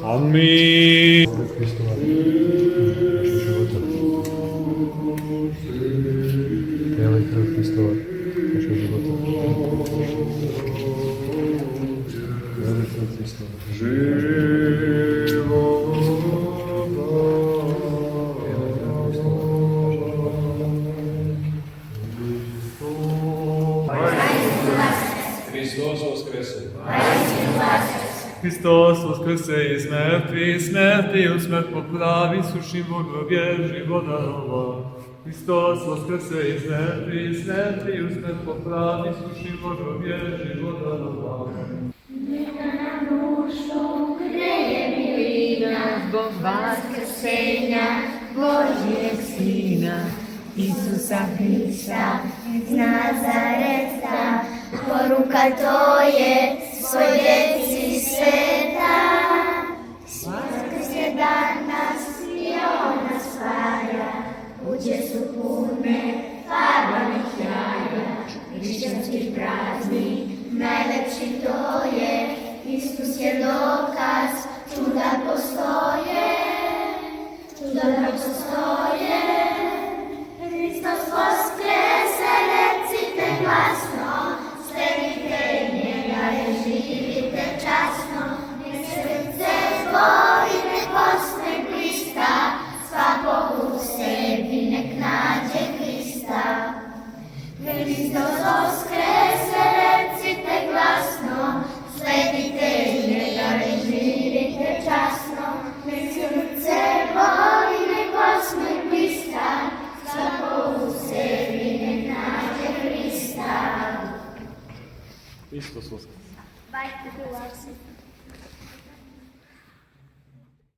Аминь. Белый кровь Христова, наша живота. Белый кровь Христова. Христос воскресе! Христос воскресе из мертвых, смертью смерть поправи, суши Богове живота нова. Христос воскресе из мертвых, смертью смерть поправи, суши Богове живота нова. Neka nam dušu greje milina, zbog vaskrsenja Božjeg Sina, Isusa Hrista iz Nazareta. Poruka to je svoj djeci sveta. Vaskrse danas i on nas spaja, kuće su pune farbanih jaja. Hrišćanski praznik, najlepši to je, Istus je dokaz, čuda postoje, čuda postoje. Hristos vaskrese, recite glasno, sledite njega i živite časno. Nek srce zbori, nek osne blista, svakog u sebi nek nađe Hrista. Hristos vaskrese, recite glasno, sledite njega i živite časno. Nek srce voli, nek osme blista, svako u sebi nek nađe Hrista. Hristos voskres! Bajte,